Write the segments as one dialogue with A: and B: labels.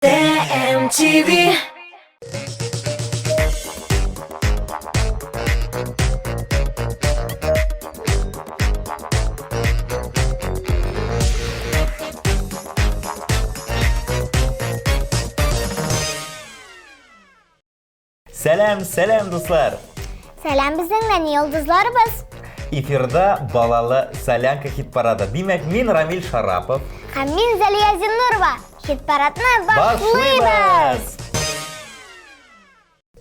A: TMTV.
B: Selam dostlar.
C: Selam bizden yıldızlarımız.
B: Efirde balalı Salyanka hit parada. Demek men Ramil Sharapov.
C: Hem men Zaliya Zinnurova. Hit paradına başlayız.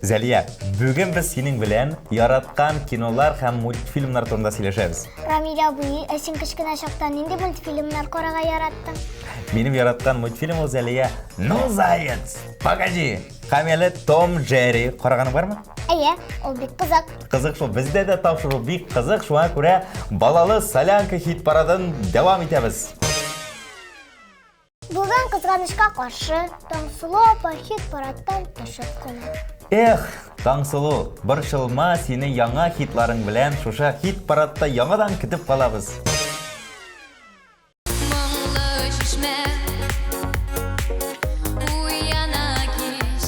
B: Zaliya, bugün biz senin bilen yaratkan kinolar hem multfilmler turunda söyleyeceğiz.
C: Ramil abi, eşin kışkına şoktan indi multfilmler korağa yarattın.
B: Benim yaratkan multfilm o Zaliya. No Zayet. Pagaji. Kameli Tom Jerry. Korağanı var mı?
C: Eye, ol bir kızık.
B: Kızık şu. Bizde de tavşırı bir kızık. Şuna göre balalı Salyanka hit paradan devam ederiz.
C: Bugün kızganışka karşı Tansulu apa hit paraddan düşüp konu.
B: Таңсылу, бір жылма сені яңа хитларың білән шуша хит парадта яңадан күтіп қалабыз.
D: Мұңлы шешме, уяна кеш,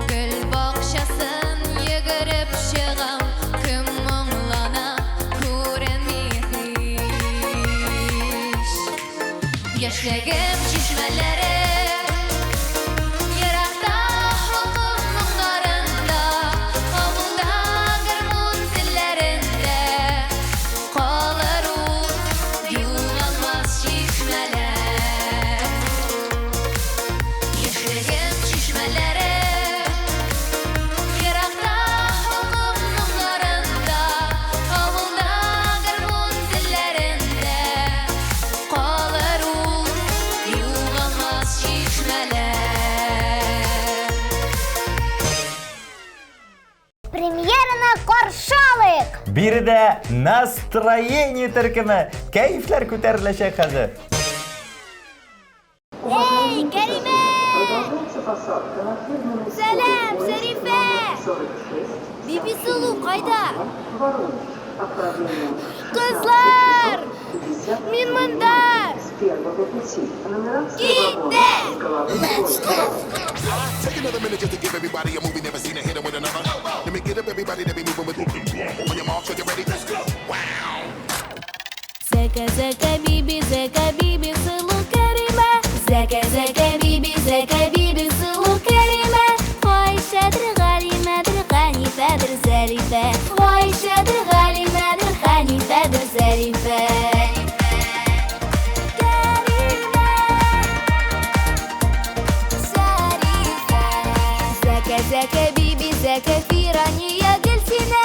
D: гүл бақшасын егіріп шығам, кім мұңлана көрінмей хеш. Яшегім шешмелері
C: Премьерına karşılık.
B: Bir de настроение türkümü, keyifler kötürülecek hazır.
C: Hey Kerime! Selam Serife! Bibi Sulu kayda? Kızlar! Min mındar! Gitti!
E: Take another minute just to give everybody a movie never seen a hit with another. Let me get up everybody that be moving with on your mark, so you ready? Let's go. Wow.
D: Zeka zeka bibi sulu Kerime. Zeka zeka bibi sulu Kerime. Ayşe'dir Galime'dir Hanife'dir Zarife. Ayşe'dir Galime'dir Hanife'dir Zarife. Zeka bibi zeka firaniya gelsine.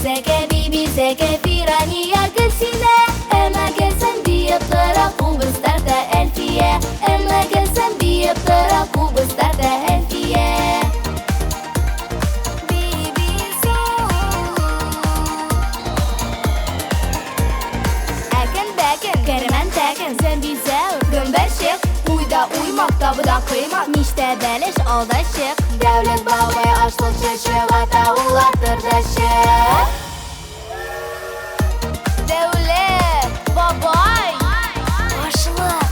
D: Zeka bibi zeka firaniya gelsine. Ema gelsen diye tıra kubuslarda elfiye. Ema gelsen diye tıra kubuslarda elfiye. Bibi soğuk. Ekin bekin, kerimen tekin, sen bize gömber şık. Uyda uymak tabıda kıymak. Mişte beliş alda şık. Devlet babay açlık çeşik. Ata ulattır da şık. Devlet babay açlık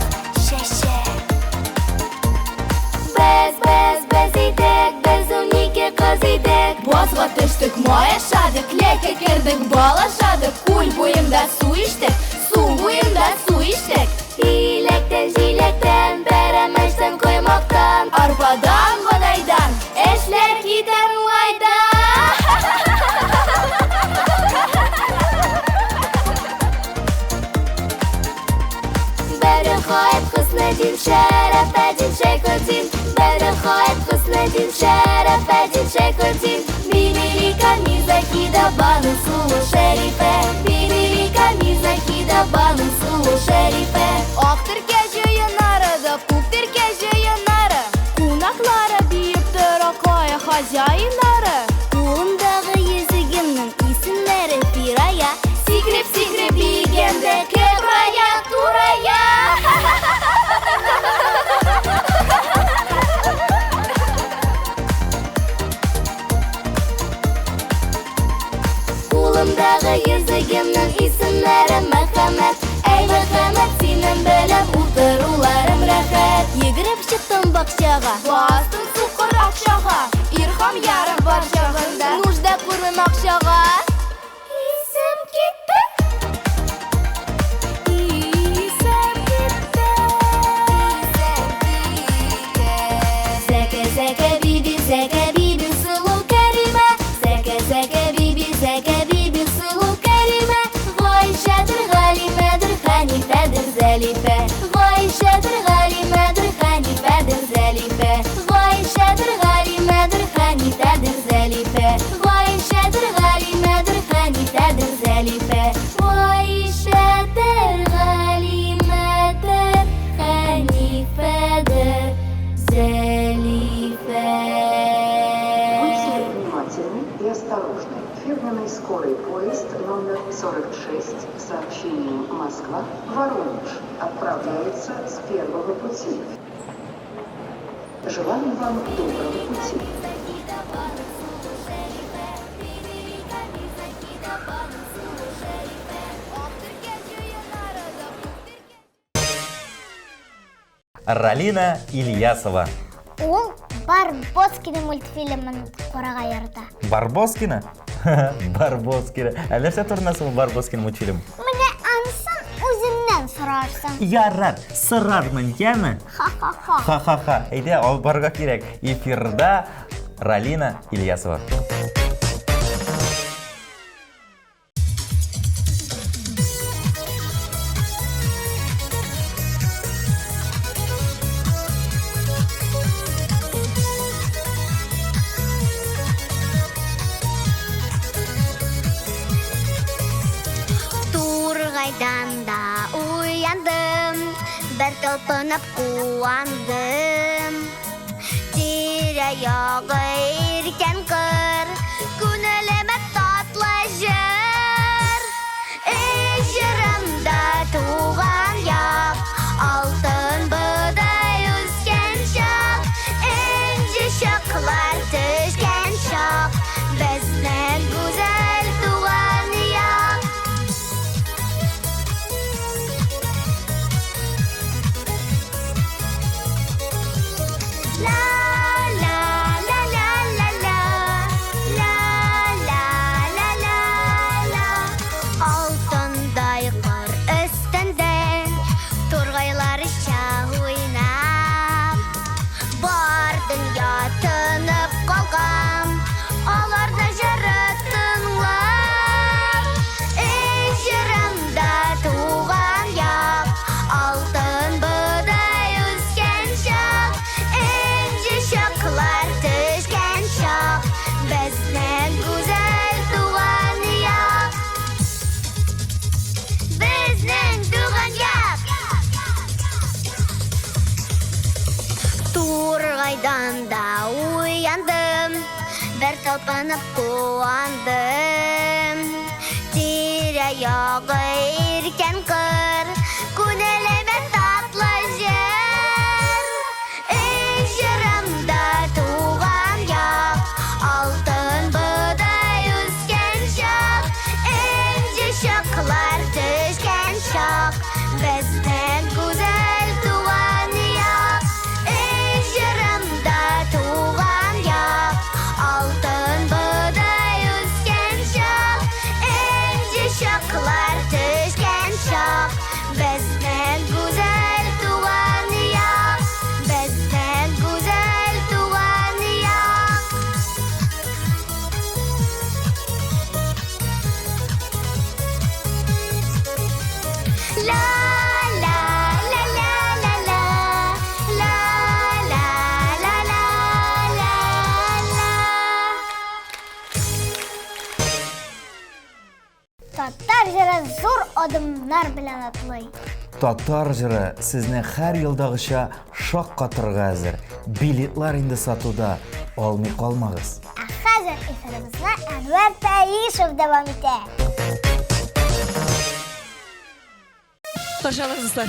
D: çeşik. Bez idek. Bez uniki kız idek. Bozga düştük moya şadık. Leke girdik balaşadık. Kul boyunda su içtik. Su boyunda su içtik. Hilekten jilekten, beremeçten koymaktan, arpadan vadaydan, eşler gider layda. Beri hayat kısnetin, şerefetin şekletin. Beri hayat kısnetin, şerefetin şekletin. Binirika mizaki da banı sulu şerife. Binirika mizaki da banı sulu şerife. Aktır gece yanarı, kuptir gece yanarı. Kunaklara büyüktür akaya hacayinları. Kulumdağı yüzüğümün isimleri Firaya. Sikrip sikrip yigemde kebraya turaya. Kulumdağı yüzüğümün isimleri Mehmet. Ey Mehmet senin belem uğurlarım rahat. Yigirme акчага, бастың суқыр акчага, ирхам ярым бар чагында, нужда күрмем акчага. Исем кетті. Зәкә биби сылу кәримә, зәкә биби сылу кәримә, Гайшәдер Галимәдер Хәнифәдер Зәлифә, Гайшәдер Галимәдер Хәнифәдер Зәлифә, Гайшәдер Галимәдер Хәнифәдер Зәлифә, Гайшәдер Галимәдер Хәнифәдер Зәлифә, Гайшәдер Галимәдер Хәнифәдер Зәлифә.
A: Будьте внимательны и осторожны. Фирменный скорый поезд номер 46 с сообщением Москва-Воронеж отправляется с первого пути. Желаем вам доброго пути.
B: Ралина Ильясова.
C: Ул Барбоскины мультфильмын курага ярата.
B: Барбоскина? Барбоскина. Нәрсә турында ул Барбоскин мультфильм?
C: Менә ансын үзеннән сорарсың.
B: Ярар, сырармын, яме?
C: Ха-ха-ха.
B: Ха-ха-ха. Әйдә, алып барырга кирәк. Эфирда Ралина Ильясова.
C: Тургайдан да уяндым, бер талпынып куандым. Тирә-ягы иркән кыр, күңелемә татлы җыр. Эй җырымда туган як, алтын бодай үскән чак, энҗе чаклар төшкән чак, безнең гүзәл туган як. La la la la la la, la la la la la. Алтындай кыр өстендә тургайлар чак уйнап, бар дөнья тынып калган, аларда җыры тыңлап. Эй җырымда туган як, алтын бодай үскән чак, энҗе чаклар төшкән чак, безнең гүзәл туган як. Безнең туган як. Тургайдан да уяндым, бер талпынып куандым. Тирә-ягы иркән кыр, күңелемә татлы җыр. Эй җырымда туган як, алтын бодай үскән чак, энҗе чаклар төшкән чак, безнең гүзәл туган як. Эй җырымда туган як, алтын бодай үскән чак, энҗе чаклар төшкән чак, безнең гүзәл туган як. Безнең гүзәл туган як. La la la la la la, la la la la la la. Татар җыры зур адымнар белән атлый.
B: Татар җыры сезне һәр елдагыча шаккатырга әзер. Билетлар инде сатуда. Алмый калмагыз.
C: Ә хәзер эфиребезне Әнвәр Таишев дәвам итә.
F: Пожалуйста.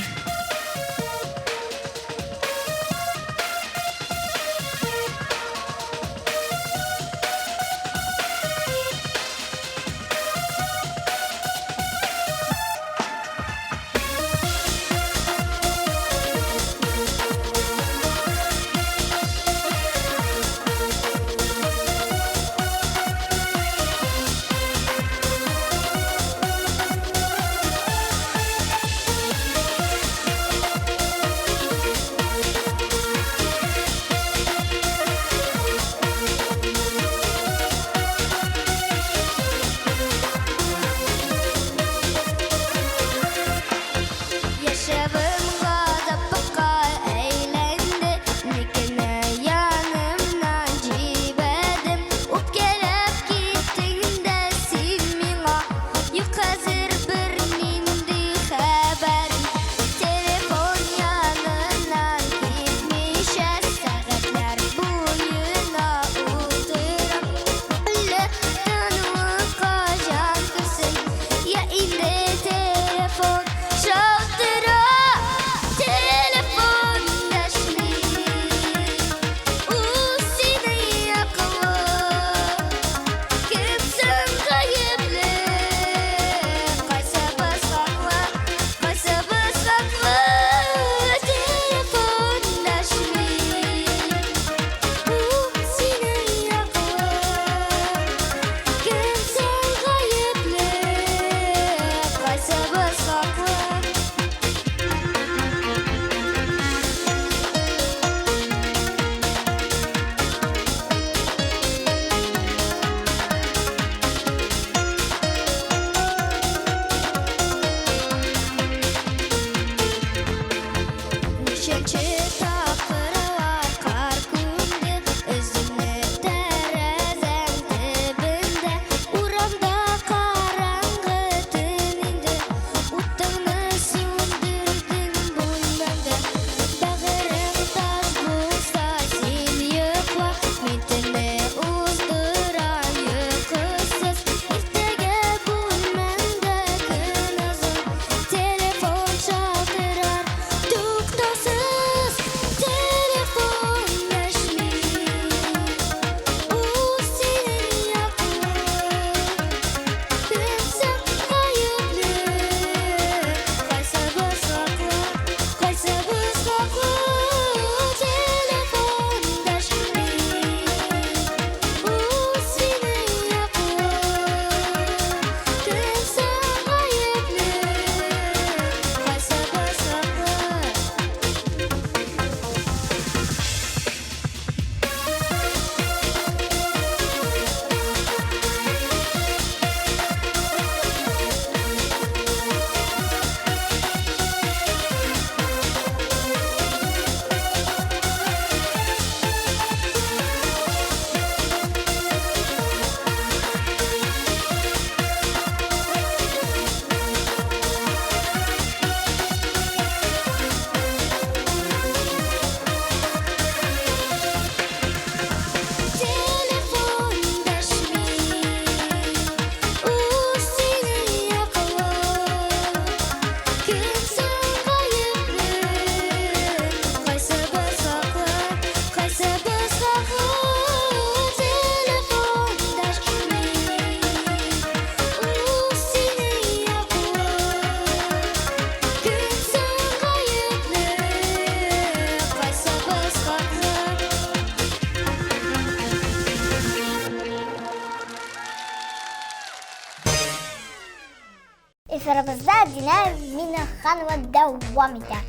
C: Эфирімізде Дина Минаханова devam eder.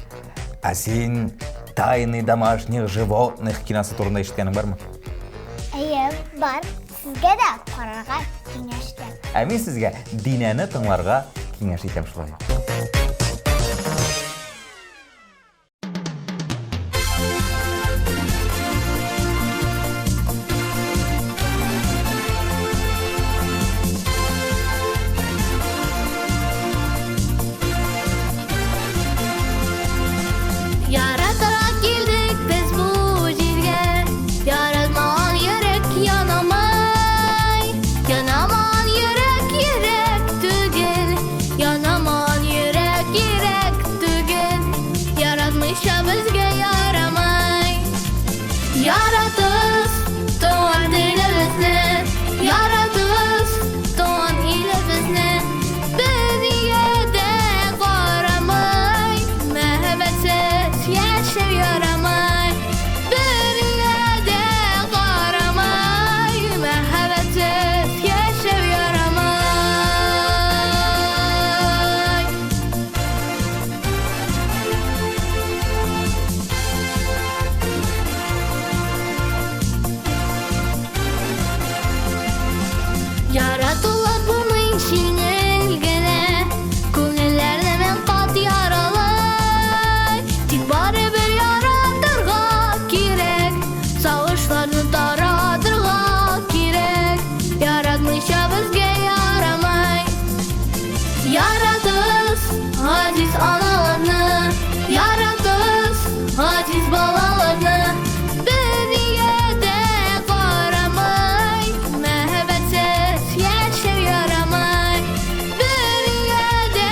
B: Сен «Тайны домашних животных» киносы турында ишеткәнең бармы?
C: Бар, сезге дә карарга киңәш итәм.
B: Мин сезгә Динәне тыңларга киңәш итәм шулай.
D: Yaratara geldik biz bu җиргә, яратмаган йөрәк янамай, янамаган йөрәк түгел, янамаган йөрәк түгел, яратмыйча безгә ярамай. Яратыз туган илебезне, яратыз туган илебезне, дөньяда карамай, мәхәббәтсез яшәп ярамай. Дөньяда карамай, мәхәббәтсез яшәп ярамай. Яратулар булмый җиңел генә, күңелләрне мен кат яралай. Тик барыбер яратырга кирәк, сагышларны таратырга кирәк, яратмыйча безгә ярамай. Яратыз газиз аналарны, яратыз газиз балаларны, дөньяда карамай, мәхәббәтсез яшәп ярамай. Дөньяда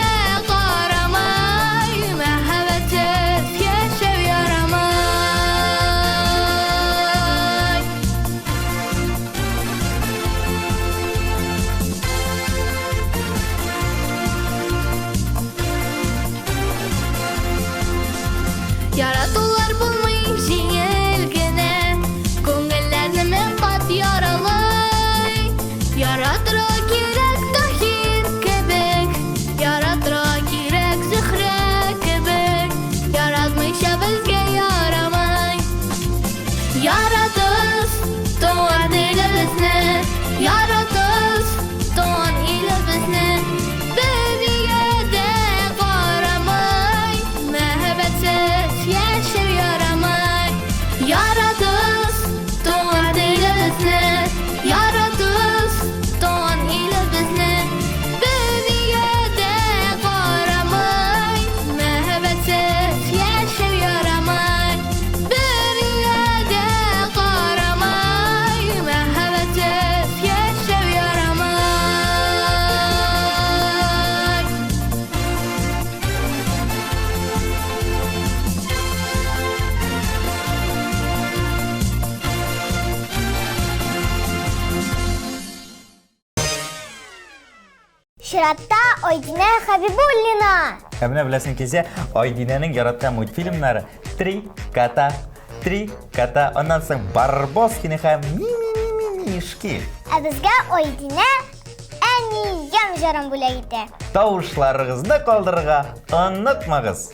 D: карамай, мәхәббәтсез яшәп ярамай. Яратулар булмый җиңел генә, күңелләрне мен кат яралай. Яратырга кирәк Таһир кебек, яратырга кирәк Зөһрә кебек, яратмыйча безгә ярамай. Яратыз туган илебезне, яратыз туган илебезне, дөньяда карамай, мәхәббәтсез яшәп ярамай. Яратыз туган илебезне, яратыз туган илебезне, дөньяда карамай, мәхәббәтсез яшәп ярамай. Дөньяда карамай, мәхәббәтсез яшәп ярамай.
C: Чиратта Айдина Хабибуллина.
B: Менә беләсең килсә, Айдинәнең яраткан мультфильмнары «Три кота», аннан соң «Барбоскины» һәм «Мимимишки».
C: Безгә Айдина әни ям-жарым бүләк итә.
B: Тавышларыгызны калдырырга онытмагыз.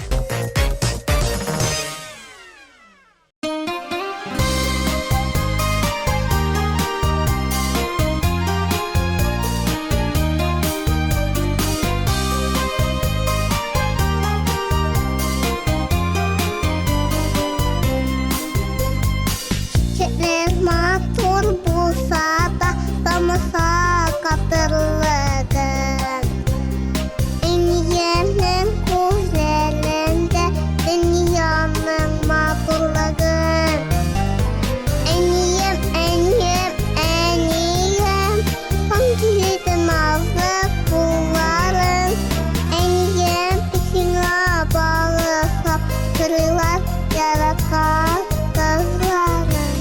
C: Çiçekler matur bulsa da damasa katırlıdır. İnyenin kuzelerinde dünyanın maturluğu. Eniyem, hangi nazlı kulların. Eniyem içine bağlı saptırılar yaratan kızların.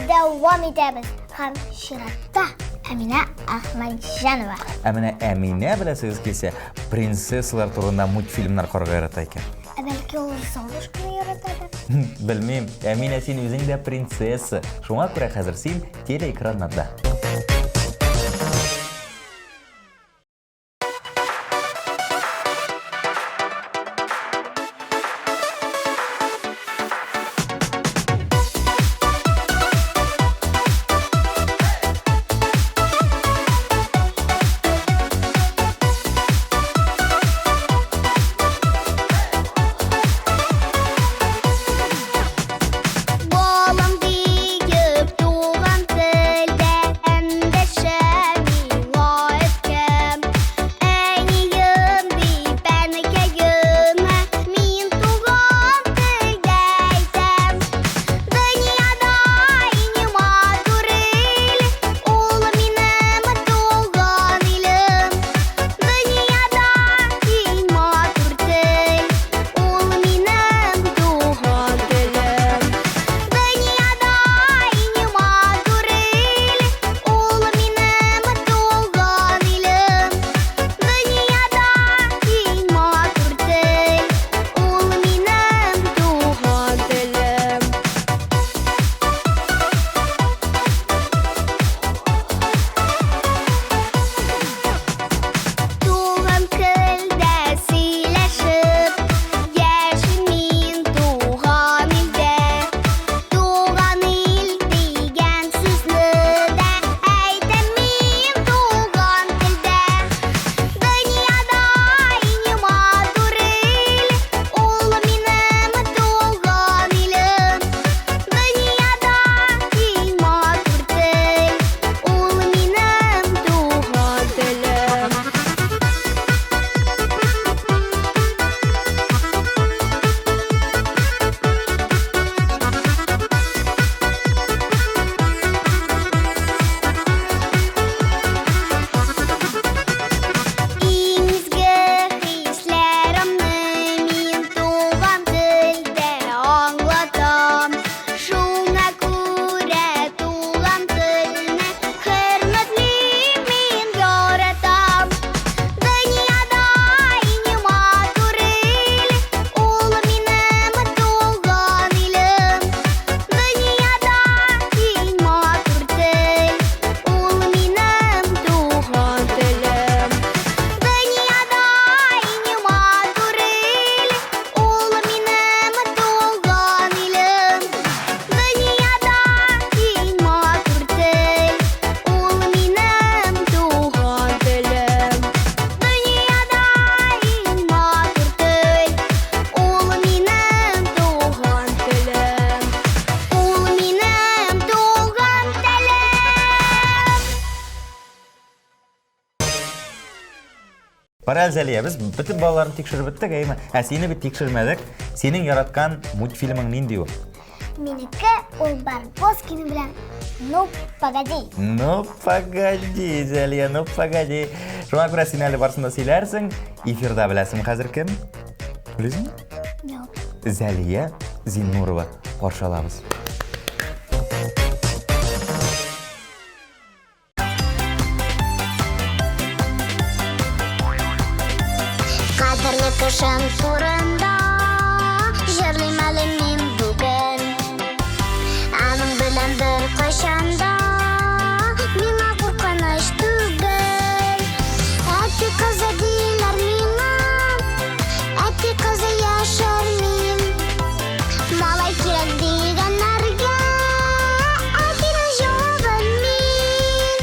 C: devam edemiz. Hem şiratта Әмина Ахмаджанова.
B: Әміне Әмине білесіңіз келсе, принцессалар турында мультфильмнар қорға ярата екен.
C: Бәлки ол Золушканы яратады.
B: Білмейм, Әмина сен өзің де принцесса. Шуңа күрә хәзер сен телеэкраннарда.
C: Балам дейіп туған тілде әндешемі лайықкем. Әнейім дейіп әнекейіме мен туған тілде айтам. Дүнияда инема турил, ол менің туған илім. Дүнияда инема туртил, ол менің туған тілім. Дүнияда инема турил, ол менің туған илім. Дүнияда инема туртил, ол менің туған тілім. Туған тілде сөйлесіп, яшімін туған елде. Туған ел деген сөзді де айтамын туған тілде. Дүнияда инема турил, ол менің туған елім. Дүнияда инема туртил, ол менің туған тілім. Иңізгі хислерімні мен туған тілде аңлатам. Шуңа күрә туған тілні хөрмәтлим мен яратам. Дүнияда инема турил, ол менің туған илім. Дүнияда инема туртил, ол менің туған тілім. Дүнияда инема турил, ол менің туған илім. Дүнияда инема туртил, ол менің туған тілім. Дүнияда инема туртил, ол менің туған тілім. Ол менің туған тілім.
B: Бар Әлзәлия, біз бүтін балаларын текшіріп біттік, әйме? Сені бит текшірмедік. Сенің яратқан мультфильмің нендей ол?
C: Менікі ол Барбоскины білән «Ну, погоди».
B: Ну, погоди, Зәлия, ну, погоди. Шуңа күрә сен әлі барсында сөйләрсің. Эфирда біләсің қазір кім? Білесің?
C: Жоқ.
B: Зәлия Зиннурова. Қаршы алабыз.
C: Қадірлі кішім турында жырлайм әлі мен бүгін. Аның білән бір қашанда миңа қорқыныш түгел. Әтті қызы дейлер миңа, әтті қызы яшыр мен. Малай керек дегенлерге әттінің жауабын мен.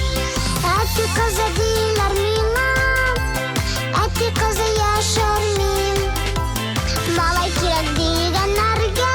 C: Әтті қызы дейлер миңа, әтті қызы яшыр мен. Малай керек дегенлерге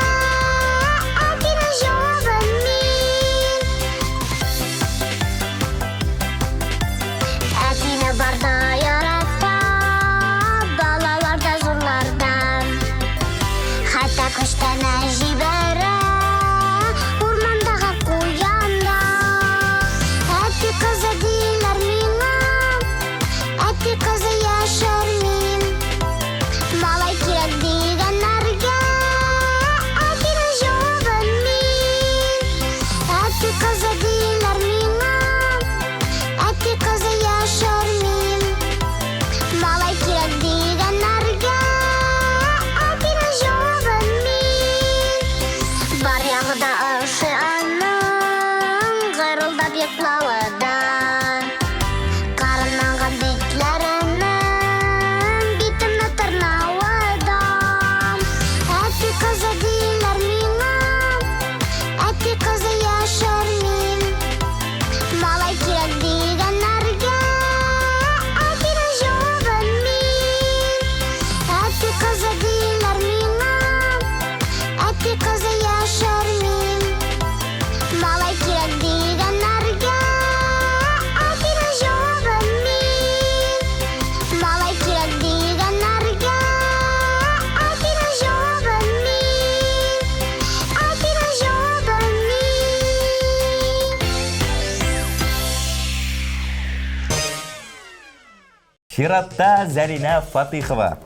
B: Чиратта Зарина Фатихова.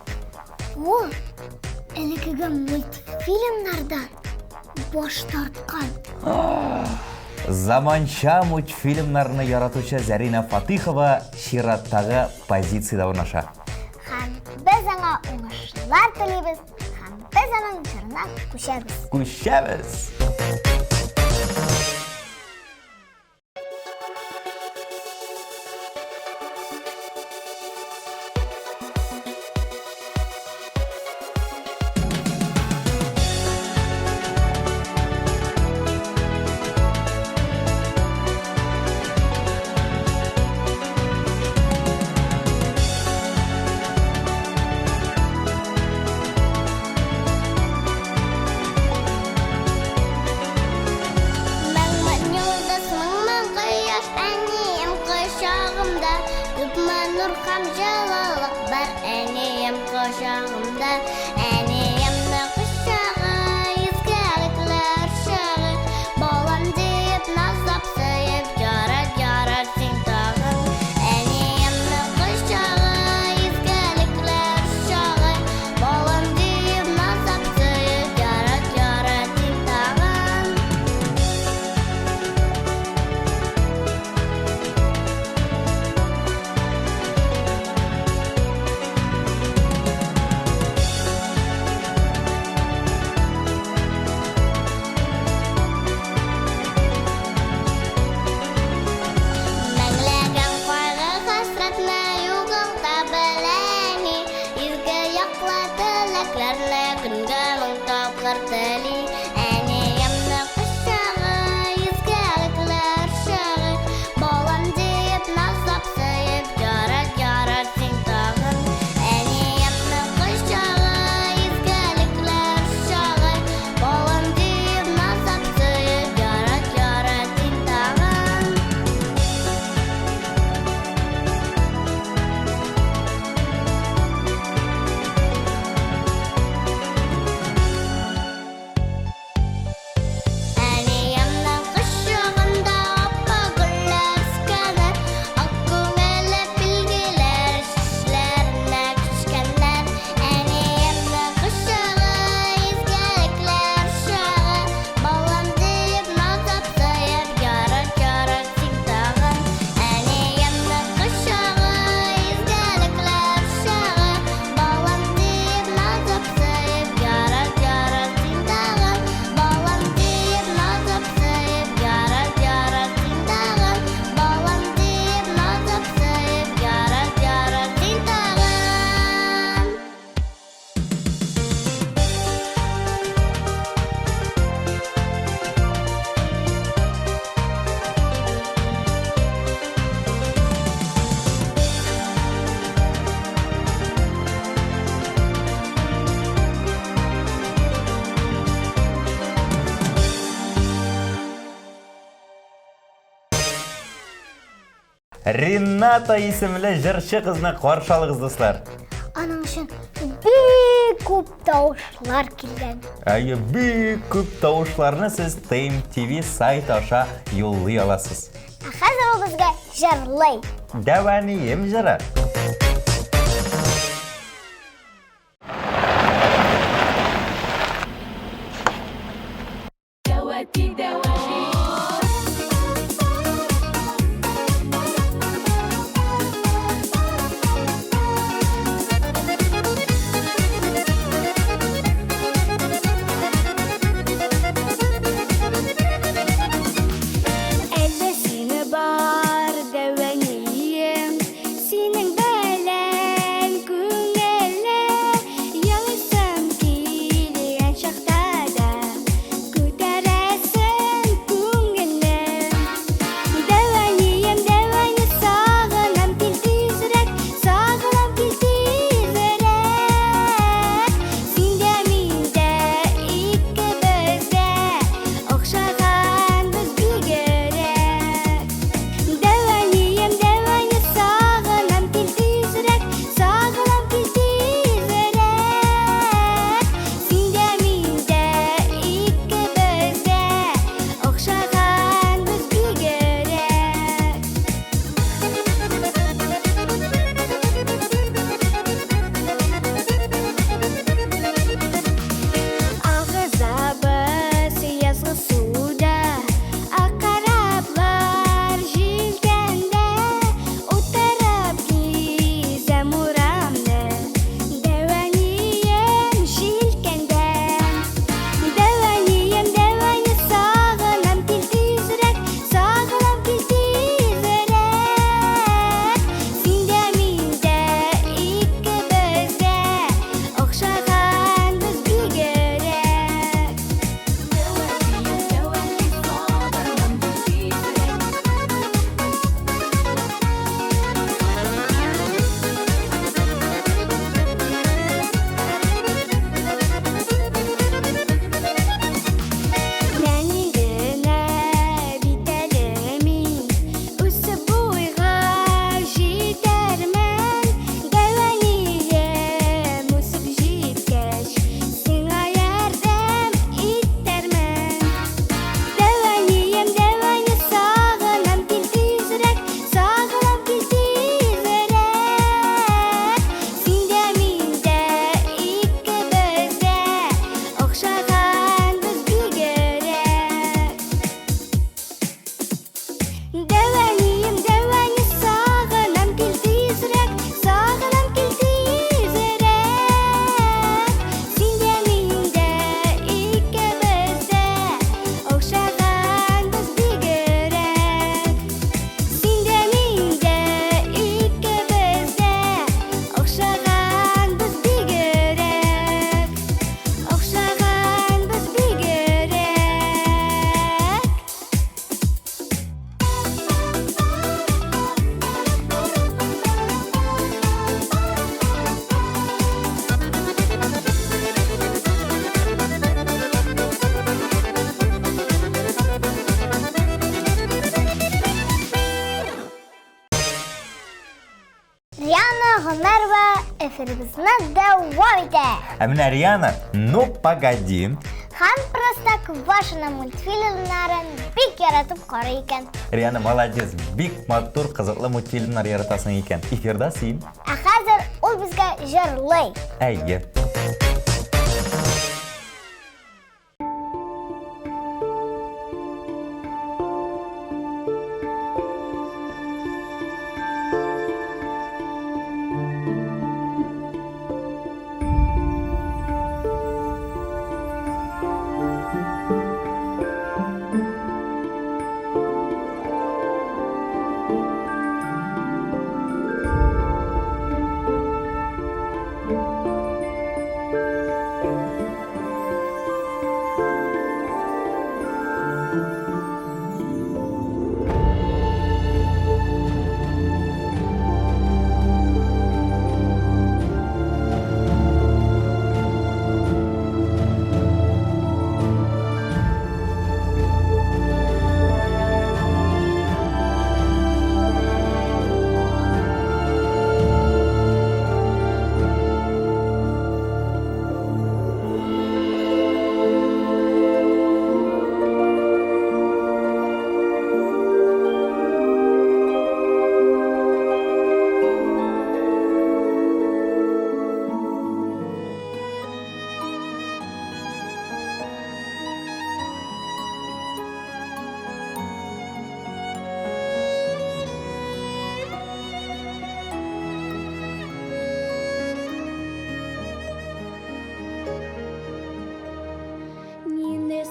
C: О, әлегігі мультфильмдардан баш тартқан.
B: Заманча мультфильмнарны яратучы Зарина Фатихова чираттагы позицияда урнаша.
C: Һәм без аңа уңышлар телибез, һәм без аның җырына күчәбез.
B: Күчәбез.
C: Нур һәм җылылык бар әнием кочагымда, әниемне кочагы, изгелекләр чагы, балам дип назлап сөеп, ярар син тагын. Әниемне кочагы, изгелекләр чагы, балам дип назлап сөеп, ярар син тагын.
B: Рената исемле җырчы кызны каршы алыгыз, дуслар.
C: Аның өчен бик күп тавышлар килгән.
B: Әйе, бик күп тавышларны сез TMTV сайт аша юллый аласыз.
C: Хәзер ул безгә җырлый.
B: Дәванием җыры.
C: Әллә сине бар дәванием, синең Эфирimizni davom etadi.
B: Әмін Ариана, ну погоди.
C: Ham Простоквашино мультфильмларын бик яратып карый икән.
B: Ариана молодец, бик матур, кызыклы мультфильмнар яратасың икән. Эфирда син.
C: Ә хәзер ул безгә җырлый.
B: Әйе.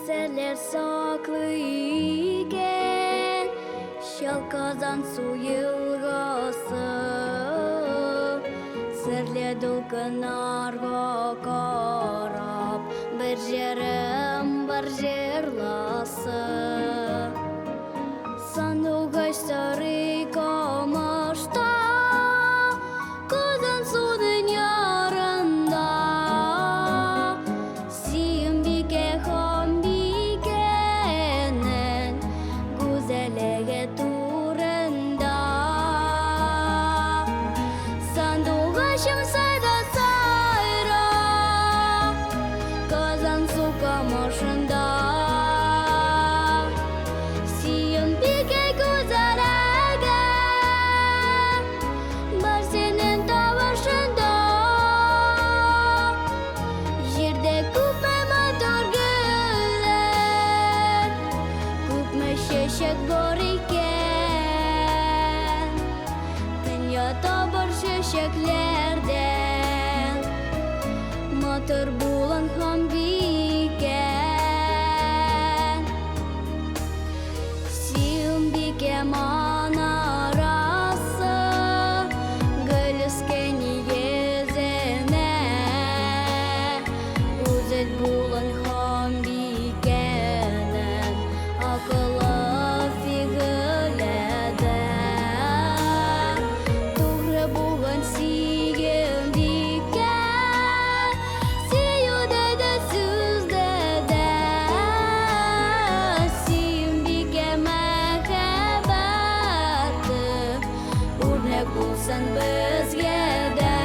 D: Neler saklı iken Şalkazan su yılgası Sırlı dolkınarga karab Bir jerim bir jerlası Sanduğaç sarı kamışta Kızın sudun yarında Simbike hambikenin Güzelege turunda Sanduğaçım sayda sayra Kızın su kamışında Simbike güzelege Var senin tavaşında Yerde küpe motor güller Küpme şeşek bor iken Dünyada bir şeşeklerden Motor bulan ham biken Simbike manarası Gölüskeni yezene Uzet bulan ham bikenen Akıllı figürlerde Doğru bulan sigen diken Siyude de süzde de Simbike mehabbeti Örnek bulsan bizge de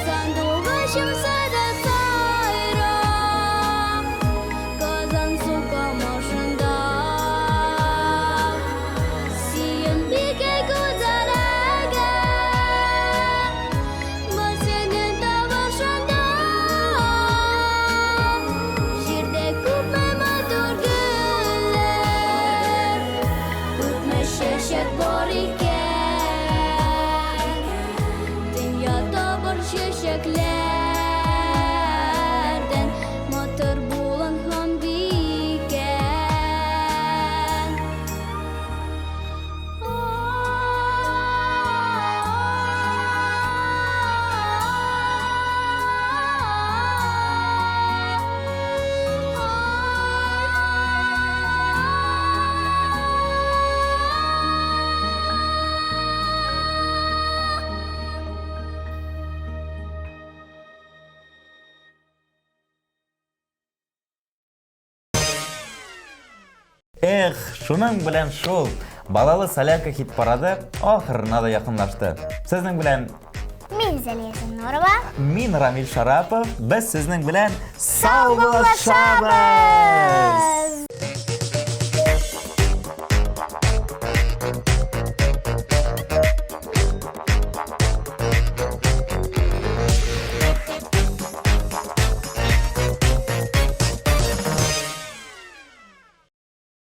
D: Sanduğaçım sayda sayra Kazan su kamışında Simbike güzelege Var senin tavaşında Yerde küpe motor güller Küpme şeşek bor iken Dünyada bir şeşeklerden Motor bulan ham biken
B: Шуның белән шул. Балалы солянка хит парады ахырына да якынлашты. Сезнең белән
C: Мин Зәлия Зиннурова.
B: мин Рамил Шарапов, без сезнең белән сау булышабыз.